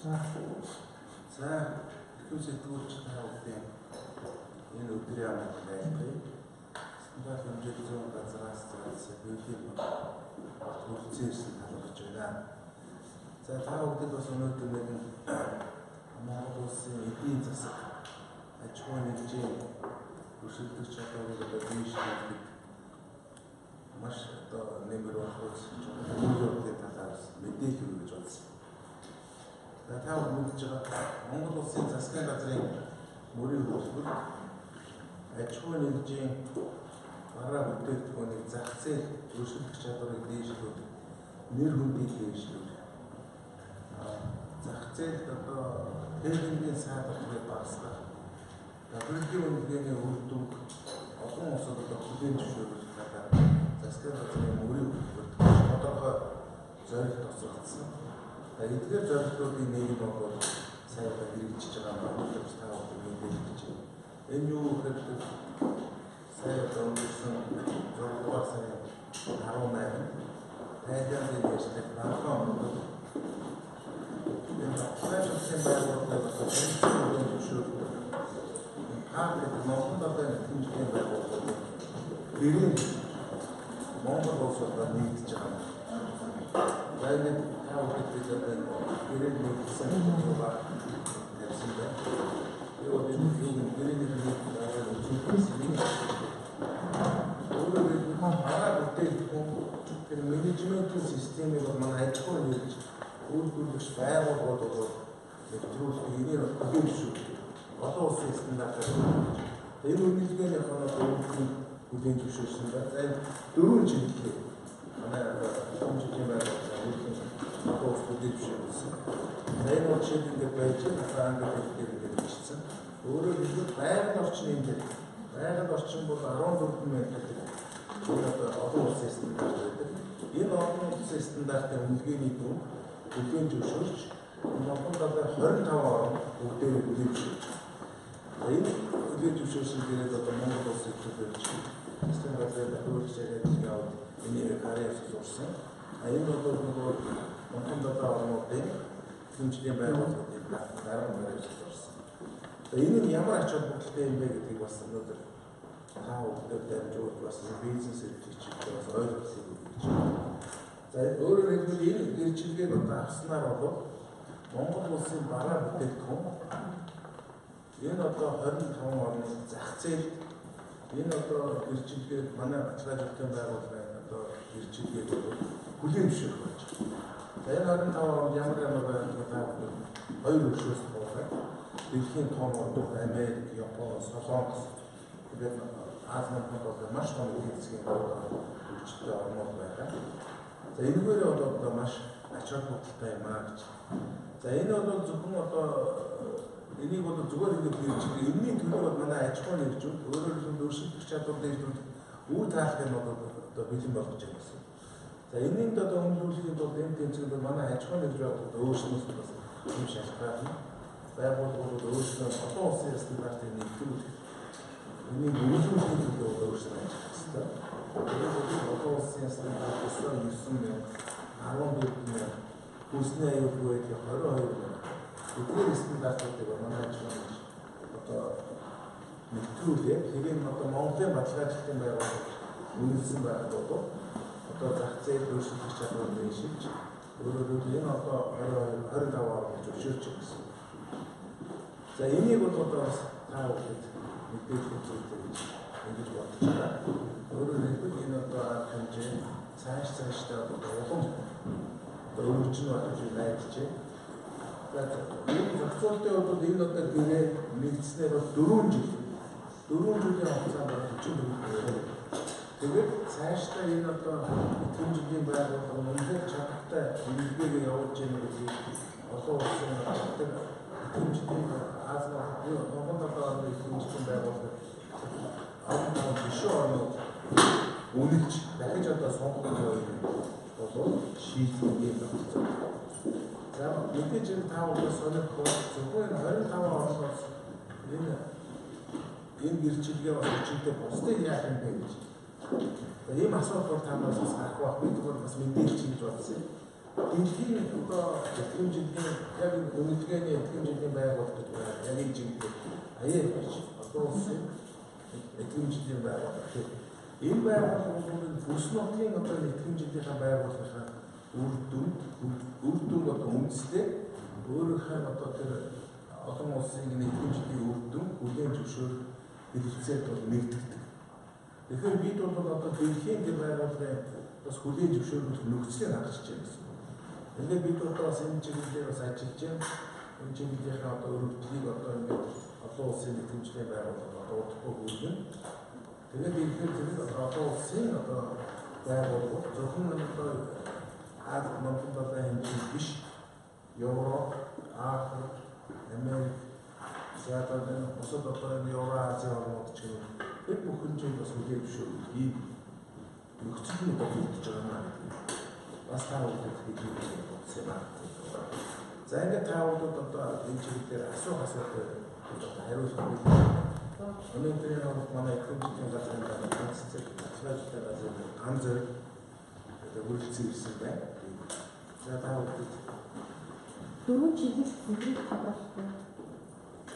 За сэтгүүлч таавуудын энэ өдрийн амт байлгыг стандарт хэмжээний зүүн газраас бэлгийн үлцээрсэн талбарч байна. За таавуудад бас өнөөдөр нэгэн Монгол улсын эдийн засаг аж ахуй нэгжийн өршөлтөж чадварыг дэмжих маш нэмэр болохоос өөрийн талаас мэдээлэл өгж байна. Та мэдж байгаа Монгол улсын засгийн газрын мөрийн хөлбөр аж ахуй нэгжийн бараа бүтээгдэхүүнийг зах зээл өршөлтөх чадварыг дээшлүүлэх, нэр хүндийг дээшлүүлэх, зах зээлд техникийн сайдварыг багасгах, бэлгийн үнэлгээний үр дүнг олон улсад бүтээн зөвшөөрөх талаар засгийн газрын мөрийн хөлбөрт тодорхой зорилт тусгагдсан. Эдгээр зорилтуудын нэг нь бол сайн хэрэгжиж байгаа Монгол улс таавал мэдээлж байна. Энэ юу гэхээр сайн өнгөрсөн 6 дугаар сарын 18-нд Тайландын дэвшлэг банкон энэ финансын байгууллагыг зөвшөөрсөн. Хаагаад Монгол улсын хэмжээний байгууллагууд гэрийн Монгол улсад нэгдэж байгаа. Баян таавал гэрийн нэгдсэн байгаа гэсэн байна. Менежментийн системийг манай аж ахуй нэгж үйлдвэрлэгч байгууллагууд бол нэвтрүүлэх энийг хөдөлгөж олон улсын стандартаар энэ үнэлгээний хүлээн зөвшөөрсөн байна. Энэ 4 чиглэлээр манай хэмжээний байгууллагууд олон улс хүлээн зөвшөөрсөн. Энэ учраас ингээд байж байгаа хэлээр бичсэн. Өөрөөр хэлбэл байгаль орчин бол 14 метр олон улсын стандарт байдаг. Энэ олон улсын стандартын үнэлгээний дүн бүлгийн зөвшөөрч Монгол далай 25 орн бүгдээ бүлгийн зөвшөөрч. Энэ бүлгийн зөвшөөрсөн дээрээ Монгол улсын төлөөлж засгийн газрын төлөөлж яваад энийг харьяас зурсан. Энэ бол нөгөө Монгол далай орнуудын хэмжээний байгууллагуудыг дарга барьж зурсан. Энэ нь ямар ач холбогдолтой юм бэ гэдгийг бас өнөөдөр та бүхэнд дамжуулж бас бизнес эрхлэгчид бас ойлгохыг хүсэж байна. За өөрөөр хэлбэл энэ гэрчлэгийг авснаар бол Монгол улсын бараа бүтээгдэхүүн энэ 25 орны зах зээлд энэ гэрчлэгийг манай ачаал хөтөлбөрийн байгууллагын гэрчлэгийг хүлээн зөвшөөрөх болж байна. Энэ 25 орнд ямар байгааг та бүхэн хоёр өршөөс болгоод дэлхийн том орнууд Америк, Япон, Солонгос тэгээд Азийн хотод маш том эдийн засгийн хөгжөлтэй орнууд байгаа. За энэгээр бол маш ач холбогдолтой юм аа гэж. За энэ бол зөвхөн энийг бол зүгээр хэлж энэний төлөө бол манай аж ахуй нэгжүүд өөрөөр хэлбэл өршөлтөх чадвар дээрүүд үр таалах нь бол бэлэн болгож байгаа гэсэн. За энэний өндөрлөхийн тулд энэ тэмцээнд манай аж ахуй нэгж байгууллагууд өөрсдөөс бас юм шалтгаална. Байгууллагууд өөрсдөө олон улсын стандартыг нэгтгэх энийг үйлдвэрлэхийн төлөө өөрсдөө ажиллах хэрэгтэй. Энэ олон улсын стандартаас 9,000, 14,000, хүнсний аюулгүй байдлын 22,000 эдгээр стандартуудыг манай аж ахуй нэгтгэүүлээ. Тэгээд Монголын баталгаажлалтын байгууллага үнэлсэн байгаа бол зах зээл өөрчлөлт чадвар дэвшилж өөрөөр хэлбэл энэ 25 орн гэж зөвшөөрч байгаа гэсэн. За энийг бол бас та бүхэнд мэдээлэх зүйлтэй гэж ингэж бодож байна. Өөрөөр хэлбэл энэ арга хэмжээ цаашдаа улам өргөжнө гэж найдаж байна. За энэ зохицуултын хувьд энэ гэрээ нэгдснээр 4 жилийн хугацаанд 44. Тэгээд цаашдаа энэ итгэмжийн байгууллага үнэхээр чадвартай үйлдвэрийг явуулж байгаа гэдгийг олон улсын итгэмжийн Монгол орны итгэмжийн байгууллага олон жишээ орнууд үнэлж дахиж сонгох бол шийдвэрийг авсан. За мэдээж энэ таавал сонирхол зөвхөн 25 орноос энэ гэрчлэгээ бас өчигдөр бусдыг яах юм бэ гэж. Ийм асуудал танаас бас гарах байх. Бид бол бас мэдээлж хийж бодсон. Дэлхийн одоо этгэм жилийн яг үнэлгээний этгэм жилийн байгууллагууд байна. Яг энэ жилдээ аяа гэж одоо улсын этгэм жилийн байгууллага. Энэ байгууллагууд бүс нутгийн одоо этгэм жилийнхаа байгууллагынхаа үр дүн одоо үндэслээ өөрийнхөө одоо тэр олон улсын этгэм жилийн үр дүн хүлээн зөвшөөрөх хэлэлцээд бол нэгтгэдэг. Тэгэхээр бид бол одоо дэлхийн тэр байгууллагын бас хүлээн зөвшөөрөх нөхцөлийг хангаж байна гэсэн. Ингээд бид одоо бас энэ чиглэлээр бас ажиллаж байна. Энэ чиглэлийнхаа одоо өргөдлийг одоо ингээд олон улсын этгэмжлийн байгууллага одоо удахгүй хүргэн. Тэгээд ихээр зэрэг олон улсын одоо байгууллагууд зөвхөн одоо Азийн Монголын долоо хэмжээнд биш Европ, Африк, Америк, Сиатагийн бусад одоо энэ Евразийн орнууд ч юм уу тэр бүх хэмжээнд бас хүлээн зөвшөөрөх ийм нөхцөл нь бодогдож байгаа юм. Бас таавал хэлэх болсон байна. За ингээд таавал одоо энэ чиглэлээр асуулт хариулах гэж өнөөдөр яг манай этгэмжлийн газрын ганц зэрэг асуулттай газар ганц зэрэг үргэлжлүүлсэн ирсэн байна. За таавал дөрвөн чиглэл бүгд тодорхой.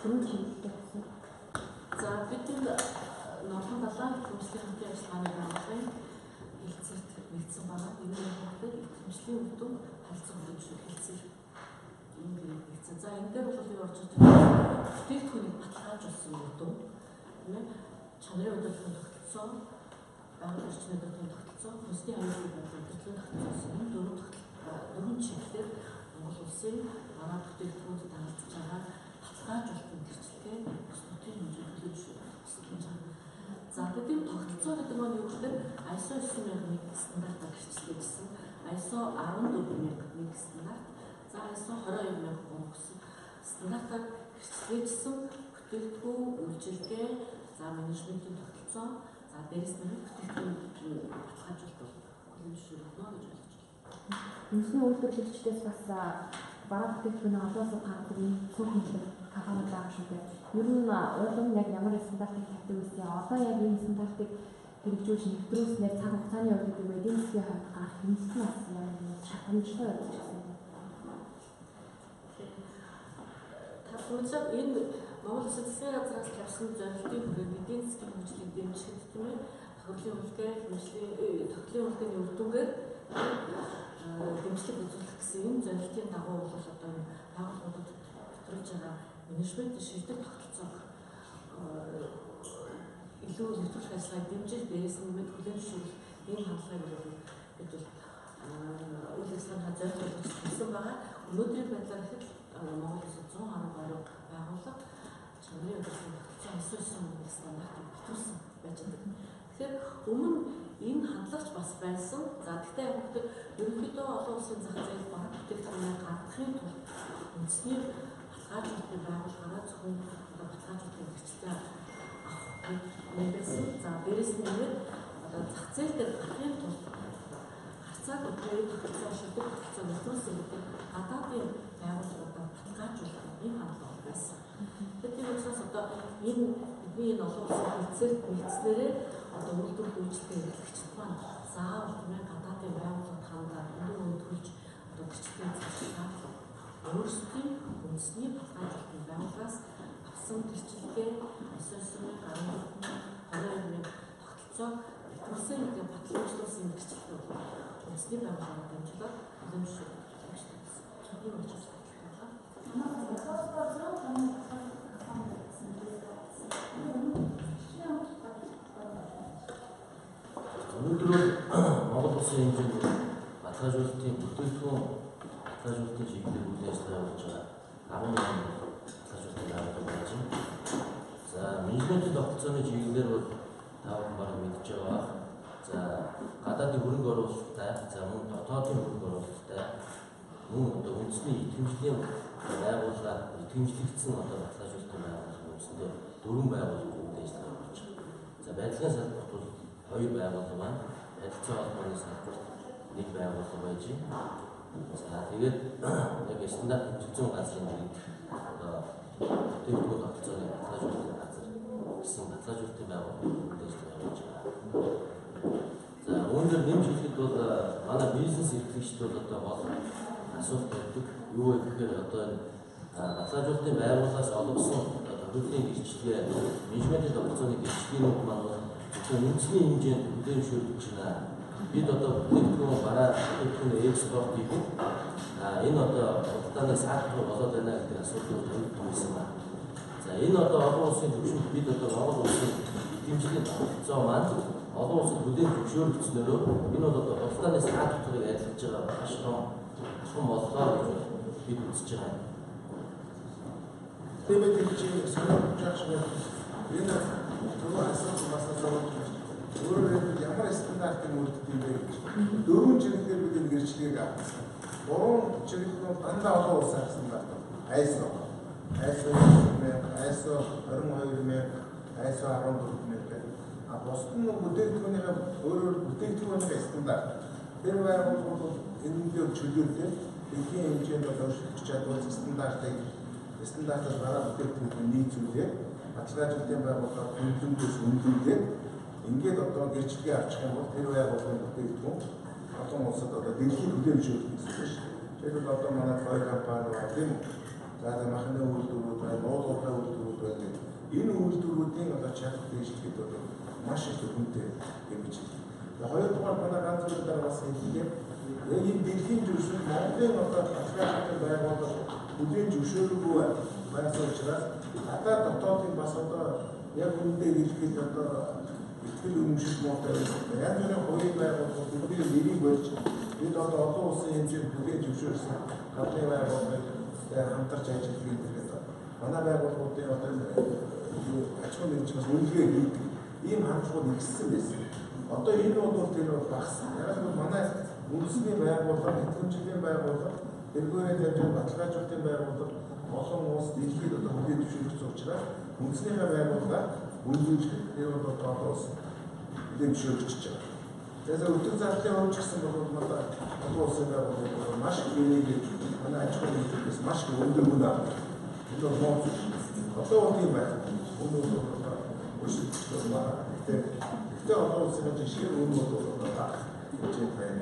Дөрвөн чиглэлтэй гэсэн. За бид энэ нодлон далайн этгэмжлийн хамтын ажиллагааны байгууллагын хэлцээрт нэгдсэн байгаа. Энэ байгууллагад этгэмжлийн үр дүн харилцан хөгжүүлэлцээр ийм гэрээ нэгдсэн. За энэ дээр бол юу орж ирж байгаа бүтээгдэхүүнийг баталгаажуулсан үр дүн, тийм ээ, чанарын удирдлагын тогтолцоо, байгууллагын орчны удирдлагын тогтолцоо, хүнсний аюулгүй байдлын удирдлагын тогтолцоо энэ дөрвөн чиглэлээр Монгол улсын манай бүтээгдэхүүнүүд дагуулж байгаа баталгаажуулалтын гэрчлэгээ бас нутгийн хэмжээнд төлөвлөж байна. За бидний тогтолцоо гэдэг нь юу гэхээр ISO 9001 стандартаар гэрчлэгээ гэсэн, ISO 14001 стандарт, за ISO 22003 гэсэн стандартаар гэрчлэгээжсэн бүтээгдэхүүн үйлчилгээ, за менежментийн тогтолцоо, за дээрээс нь бүтээгдэхүүн баталгаажуулалт хүлээн зөвшөөрөх гэж ойлгож байна. Үндэсний үйлдвэрлэгчдээс бас бараа бүтээгдэхүүний олоосоо гаргадаг цөөхөн компаниуд байгаа шүү дээ. Ер нь уран яг ямар стандартыг тавьдаг вэ? Одоо яг энэ стандартыг хэрэгжүүлж нэвтрүүлснээр цаг хугацааны үед эдийн засгийн хувьд гарах хэмжээ нь бас ямар шатамжтай байж байна. Та энэ Монгол Улсын засгийн газраас тавьсан зорилтын хүрээнд эдийн засгийн хөгжлийг дэмжихэд тийм ээ хөрлийн үйлдвэр, хэмжлэлийн тогтлын үйлдвэрийн үр дүнгээр дэмжлэг үзүүлэх гэсэн энэ зорилтын дагуу бол одоо байгууллагууд нэвтрүүлж байгаа менежмент шийдвэр тогтолцоог илүү нэвтрүүлэх ажиллагааг дэмжих, дээрээс нь мэд хүлээн зөвшөөрөх энэ хандлагыг бол бид бол үйл ажиллагааны зорилт болгож хэлсэн байгаа. Өнөөдрийн байдлаар ихэд Монгол Улсын 110 гаруй байгууллага чанарын удирдлагын тогтолцоо ISO 9001 стандартыг нэвтрүүлсэн байж байгаа. Тэгэхээр өмнө энэ хандлагч бас байсан. За гэхдээ яг хөтөр ерөнхийдөө олон улсын зах зээл баг бүтээгдэхүүнээ гаргахын тулд үндэсний баталгаажуулалтын байгууллагаараа зөвхөн баталгаажуулалтын гэрчлэлээ авах юм байсан. За дээрээс нь одоо зах зээл дээр гарахын тулд харьцааг өдрийн тогтолцоо шилдэг тогтолцоо нэвтрүүлсэн гэдэг гадаадын байгууллагуудаа баталгаажуулах юм хандлага байсан. Тэгэхээр учраас одоо энэ бидний энэ олон улсын хэлцээрт нэгдснээрээ одоо үйлдвэрлэл үйлчлэгээ эрхлэгчид маань заавал тийм гадаадын байгууллагад хандаад өндөр төлж одоо гэрчлэгээ зайлшгүй өөрсдийн үндэсний баталгаажуулалтын байгууллагаас авсан гэрчлэгээ асуусан гаргасан тогтолцоо нэвтрүүлсэн гэдэг баталгаажуулсан гэрчлэгээ бол үндэсний байгууллагаар дамжуулаад хүлээн зөвшөөрөх хэрэгтэй гэсэн. Энэ учраас өнөөдөр Монгол Улсын хэмжээнд баталгаажуулалтын бүтээгдэхүүн баталгаажуулалтын чиглэлээр үйл ажиллагаа явуулж байгаа 11 баталгаажуулалтын байгууллага байж байна. За менежментийн тогтолцооны чиглэлээр бол таван баг мэдж байгаа. За гадаадын хөрөнгө оруулалттай, за мөн дотоодын хөрөнгө оруулалттай, мөн одоо үндэсний итгэмжлийн байгууллага, итгэмжлэгдсэн одоо баталгаажуулалтын байгууллага үүсэндээ 4 байгууллага үйл ажиллагаа явуулж байгаа. За барилгын салбарт бол 2 байгууллага байна. Харилцаа холбооны салбарт 1 байгууллага байж байна. За тэгээд яг стандарт хэмжигдсэн газрын нэг одоо бүтээгдэхүүн тогтолцооны баталгаажуулалтын газар гэсэн баталгаажуулалтын байгууллага үйл ажиллагаа явуулж байгаа. За үүнээр нэмж хэлэхэд бол манай бизнес эрхлэгчд бол одоо гол асуулт байдаг. Юу вэ гэхээр одоо баталгаажуулалтын байгууллагаас олгосон хөдөлгөөний гэрчлэгээ, менежментийн тогтолцооны гэрчлэгүүд маань бол үндэсний хэмжээнд хүлээн зөвшөөрөгдөж байна. Бид одоо бүтээгдэхүүн бараа бүтээгдэхүүн экспорт хийх энэ одоо худалдааны саатар болоод байна гэдэг асуудал тавигдсан байсан байна. За энэ одоо олон улсын төвшөнд бид одоо Монгол улсын эдгэмжлийн тогтолцоо маань олон улсад хүлээн зөвшөөрөгдснөөрөө энэ бол одоо худалдааны саатарыг адилж байгаа маш том боллоо гэж бид үзэж байгаа. Тэгээд энэ чинь санаанд жаач энэ түрүү асуусан бас өөрөөр ямар стандартыг үлддэг юм бэ гэж. 4 чиглэлээр бид энэ гэрчлэгийг авсан. 3 чиглэл дандаа олон улс авсан байна. ISO 22,000, ISO 14,000. Бусад нь бүтээгдэхүүнийхээ өөрөөр бүтээгдэхүүнийхээ стандарт. Тэр байгууллагууд бол энэ дээр чөлөөтэй дэлхийн хэмжээнд өөрчлөгдөж чадвар стандартыг бараа бүтээгдэхүүн нийцүүлээд баталгаажуулалтын байгууллагаар хөндлөмжөөс өндөрлээд ингээд одоо гэрчлэгээ авчих юм бол тэр байгууллагын бүтээгдэхүүн олон улсад одоо дэлхийн хүлээн зөвшөөрөх гэсэн шүү дээ. Тэгэхээр одоо манай хоёр компани байна тийм үү? За махны үйлдвэрүүд байна, нуулгын үйлдвэрүүд байна. Энэ үйлдвэрүүдийн одоо чадвар дэвшлэхэд одоо маш их хүнтэй гэж байна. Хоёрдугаар манай ганц зүйл бас хэлээ. Энэ дэлхийн зөвшөөрөл Монголын одоо баталгаажуулалтын байгууллага хүлээн зөвшөөрөхгүй байсан учраас гадаад дотоодын бас одоо яг үүндээ хэлэхэд одоо итгэл үнэмшил муутай байсан. Яг нэг хоёрын байгууллагууд бидний нэрийг болж бид одоо олон улсын хэмжээнд бүтээн зөвшөөрсөн гадны байгууллагыг хамтарч ажиллах гэдэг. Манай байгууллагуудын одоо аж ахуйн нэгжлээс үнэлгээ хийдэг ийм хандлагууд ихссэн байсан. Одоо энэ бол тэр багсан. Яг нь манай үндэсний байгууллага, итгэмжийн байгууллага, тэргээрээ тавьж баталгаажуулалтын байгууллага олон улс дэлхийд одоо бүтээн зөвшөөрсөн учраас үндэснийхээ байгууллага үнэлүүлэх тэр бол одоо улс бүтээн зөвшөөрч байгаа. Тэгэхээр өдөр зарлалын хувьд ч гэсэн бол манай олон улсын байгууллагууд маш их нэмийг манай аж ахуйн нэгжлээс маш их өндөр үн авдаг. Энэ бол муу зүйл. Одоо бол тийм байна. Өнөө бол өөрсдөө манай тэгэхээр олон улсын жишээ өнөө бол одоо гэж байна.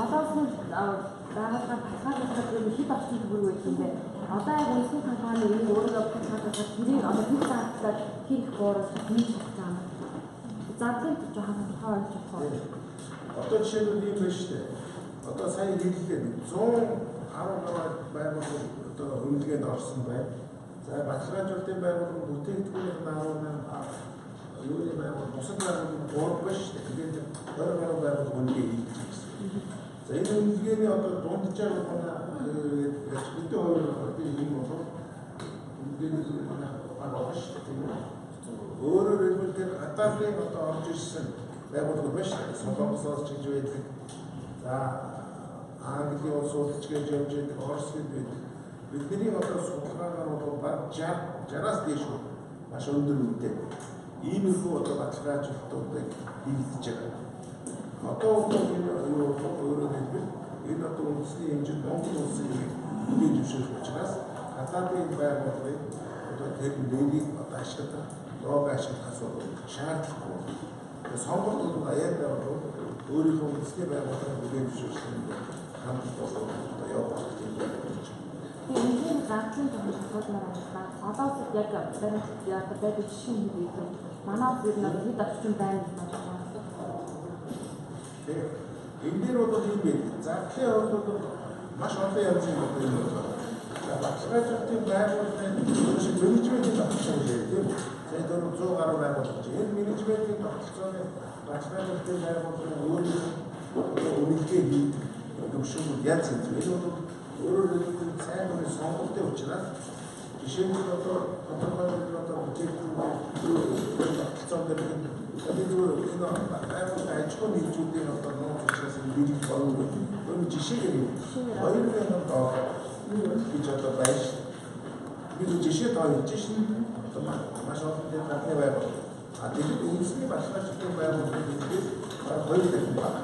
Одоо бол байгууллага баталгаажуулах юм хэд орчим төгрөг байх юм бэ? Одоо яг үндэсний компани энэ өөрөө баталгаажуулах тэрийг одоо хэд цаатаар хийх боороо хийж чадсан юм. Задлын жоохон тодорхой ойлгож байна. Одоо жишээлбэл ийм байна шүү дээ. Одоо сая хэллээ 110 байгууллага одоо үнэлгээнд орсон байна. За баталгаажуулалтын байгууллага бүтээгдэхүүнийн 18 юу юм бэ? Бусад байгууллага 3 байна шүү дээ. Тэгээд 20 байгууллага үнэлгээ хийдэг гэсэн. За энэ үнэлгээний одоо дунджаа манай бидний хоёр юм бол үнэлгээний манай байгаа шүү дээ. Өөрөөр хэлбэл тэр гадаадын одоо орж ирсэн байгууллага байна шүү дээ. Солонгосоос ч гэж байдаг. За Английн улсууд ч гэж явж байдаг, Орос гэж байдаг. Бидний одоо судалгаагаар бол баг 60-аас дээш маш өндөр үнэтэй. Иймэрхүү одоо баталгаажуулалтуудыг хийгдэж байгаа. Одоо энэ өөрөөр хэлбэл энэ одоо үндэсний хэмжээнд Монгол улсын бүтээн зөвшөөрөх учраас гадаадын байгууллагыг одоо тэр нэрийг одоо ашиглах, лого ашиглах асуудал шаардлагагүй. Тэгээд сонголт бол аяад байгууллага өөрийнхөө үндэсний байгууллагыг бүтээн зөвшөөрсөн хандлага болоод одоо явах гэж байна. Энэ задлын асуудлаар байна. Одоо яг баримт байдаг жишээ нь юу вэ? Манай зүйл нь хэд орчим байна гэж байна. Энэ дээр бол юм бэ. Задлын хувьд бол маш олон янзын одоо юм байна. Баталгаажуулалтын байгууллагын менежментийн тогтолцоо тийм. Тэгээд 100 гаруй байгууллага чинь энэ менежментийн тогтолцооны баталгаажуулалтын байгууллагын өөрийн үнэлгээ хийдэг төвшинүүд янз янз. Энэ бол өөрөөр хэлбэл сайн нэг сонголтын учраас жишээлбэл одоо одоо бүтээгдэхүүн тогтолцоо дээр энэ аж ахуйн нэгжүүдийн одоо нууц учраас энэ бэлэг болов уу? Өөрөөр жишээгээр 2000 доллар гэж одоо байж бид жишээ тоолж шин одоо маш олон дээр гадны байгууллага. А тэгээд үндэсний баталгаажуулалтын байгууллагуудээс 2 дахин баг.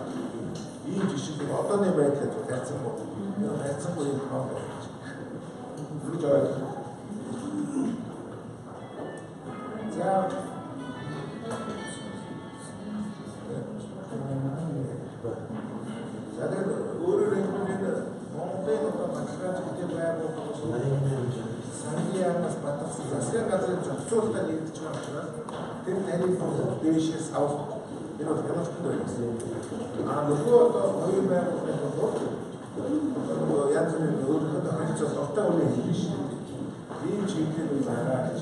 Ийм жишээ одооны байдлаар хайцсан бол хайцсан бол энэ баг болж байна. Гэж ойлгох. За засгийн газрын зохицуулалтаар нэгдэж байгаа учраас тэр тарифыг дээшээс авах энэ бол хяналттай байсан. Нөгөө одоо хоёр байгууллагын бол янз бүрийн өөрийнхөө харилцаа дуртай үнэ хэлнэ шүү дээ. Ийм чиглэл байгаа гэж